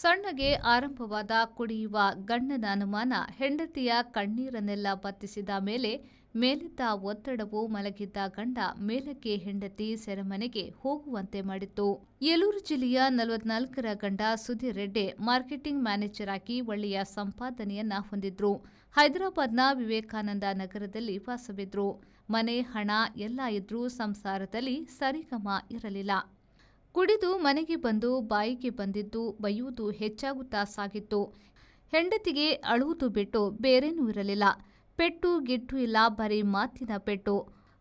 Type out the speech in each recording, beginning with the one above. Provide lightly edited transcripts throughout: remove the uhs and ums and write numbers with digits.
ಸಣ್ಣಗೆ ಆರಂಭವಾದ ಕುಡಿಯುವ ಗಂಡನ ಅನುಮಾನ ಹೆಂಡತಿಯ ಕಣ್ಣೀರನ್ನೆಲ್ಲ ಬತ್ತಿಸಿದ ಮೇಲೆ ಮೇಲಿದ್ದ ಒತ್ತಡವು ಮಲಗಿದ್ದ ಗಂಡ ಮೇಲಕ್ಕೆ ಹೆಂಡತಿ ಸೆರೆಮನೆಗೆ ಹೋಗುವಂತೆ ಮಾಡಿತ್ತು. ಏಲೂರು ಜಿಲ್ಲೆಯ 44ರ ಗಂಡ ಸುಧೀರ್ ರೆಡ್ಡಿ ಮಾರ್ಕೆಟಿಂಗ್ ಮ್ಯಾನೇಜರ್ ಆಗಿ ಒಳ್ಳೆಯ ಸಂಪಾದನೆಯನ್ನ ಹೊಂದಿದ್ರು. ಹೈದರಾಬಾದ್ನ ವಿವೇಕಾನಂದ ನಗರದಲ್ಲಿ ವಾಸವಿದ್ರು. ಮನೆ, ಹಣ ಎಲ್ಲ ಇದ್ರೂ ಸಂಸಾರದಲ್ಲಿ ಸರಿಗಮ ಇರಲಿಲ್ಲ. ಕುಡಿದು ಮನೆಗೆ ಬಂದು ಬಾಯಿಗೆ ಬಂದಿದ್ದು ಬೈಯುವುದು ಹೆಚ್ಚಾಗುತ್ತಾ ಸಾಗಿತ್ತು. ಹೆಂಡತಿಗೆ ಅಳುವುದು ಬಿಟ್ಟು ಬೇರೇನೂ ಇರಲಿಲ್ಲ. ಪೆಟ್ಟು ಗಿಟ್ಟು ಇಲ್ಲ, ಬರೀ ಮಾತಿನ ಪೆಟ್ಟು.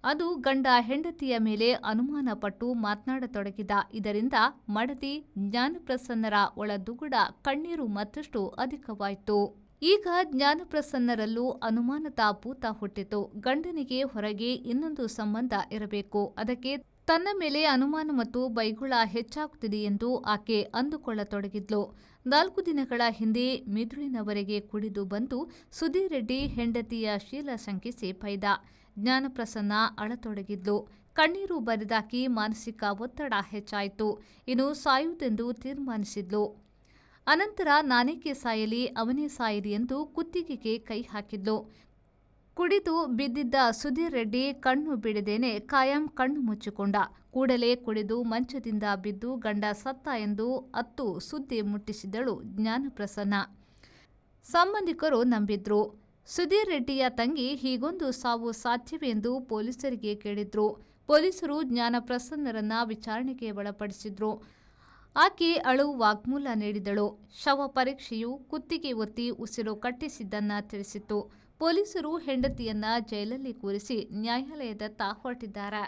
ಅದು ಗಂಡ ಹೆಂಡತಿಯ ಮೇಲೆ ಅನುಮಾನ ಪಟ್ಟು ಮಾತನಾಡತೊಡಗಿದ. ಇದರಿಂದ ಮಡದಿ ಜ್ಞಾನಪ್ರಸನ್ನರ ಒಳದುಗುಡ ಕಣ್ಣೀರು ಮತ್ತಷ್ಟು ಅಧಿಕವಾಯಿತು. ಈಗ ಜ್ಞಾನಪ್ರಸನ್ನರಲ್ಲೂ ಅನುಮಾನದ ಭೂತ ಹುಟ್ಟಿತು. ಗಂಡನಿಗೆ ಹೊರಗೆ ಇನ್ನೊಂದು ಸಂಬಂಧ ಇರಬೇಕು. ಅದಕ್ಕೆ ತನ್ನ ಮೇಲೆ ಅನುಮಾನ ಮತ್ತು ಬೈಗುಳ ಹೆಚ್ಚಾಗುತ್ತಿದೆ ಎಂದು ಆಕೆ ಅಂದುಕೊಳ್ಳತೊಡಗಿದ್ಲು. 4 ದಿನಗಳ ಹಿಂದೆ ಮಿದುಳಿನವರೆಗೆ ಕುಡಿದು ಬಂದು ಸುಧೀರ್ ರೆಡ್ಡಿ ಹೆಂಡತಿಯ ಶೀಲ ಶಂಕಿಸಿ ಬೈದ. ಜ್ಞಾನಪ್ರಸನ್ನ ಅಳತೊಡಗಿದ್ಲು. ಕಣ್ಣೀರು ಬರಿದಾಕಿ ಮಾನಸಿಕ ಒತ್ತಡ ಹೆಚ್ಚಾಯಿತು. ಇನ್ನು ಸಾಯುವುದೆಂದು ತೀರ್ಮಾನಿಸಿದ್ಲು. ಅನಂತರ ನಾನೇಕೆ ಸಾಯಲಿ, ಅವನೇ ಸಾಯಲಿ ಎಂದು ಕುತ್ತಿಗೆಗೆ ಕೈ ಹಾಕಿದ್ಲು. ಕುಡಿದು ಬಿದ್ದಿದ್ದ ಸುಧೀರ್ ರೆಡ್ಡಿ ಕಣ್ಣು ಬಿಡದೇನೆ ಕಾಯಂ ಕಣ್ಣು ಮುಚ್ಚಿಕೊಂಡ. ಕೂಡಲೇ ಕುಡಿದು ಮಂಚದಿಂದ ಬಿದ್ದು ಗಂಡ ಸತ್ತ ಎಂದು ಅತ್ತು ಸುದ್ದಿ ಮುಟ್ಟಿಸಿದಳು ಜ್ಞಾನಪ್ರಸನ್ನ. ಸಂಬಂಧಿಕರು ನಂಬಿದ್ರು. ಸುಧೀರ್ ರೆಡ್ಡಿಯ ತಂಗಿ ಹೀಗೊಂದು ಸಾವು ಸಾಧ್ಯವೇ ಎಂದು ಪೊಲೀಸರಿಗೆ ಕೇಳಿದ್ರು. ಪೊಲೀಸರು ಜ್ಞಾನಪ್ರಸನ್ನರನ್ನ ವಿಚಾರಣೆಗೆ ಒಳಪಡಿಸಿದ್ರು. ಆಕೆ ಅಳು ವಾಗ್ಮೂಲ ನೀಡಿದಳು. ಶವ ಪರೀಕ್ಷೆಯು ಕುತ್ತಿಗೆ ಒತ್ತಿ ಉಸಿರು ಕಟ್ಟಿಸಿದ್ದನ್ನ ತಿಳಿಸಿತ್ತು. ಪೊಲೀಸರು ಹೆಂಡತಿಯನ್ನ ಜೈಲಲ್ಲಿ ಕೂರಿಸಿ ನ್ಯಾಯಾಲಯದತ್ತ ಹೊರಟಿದ್ದಾರೆ.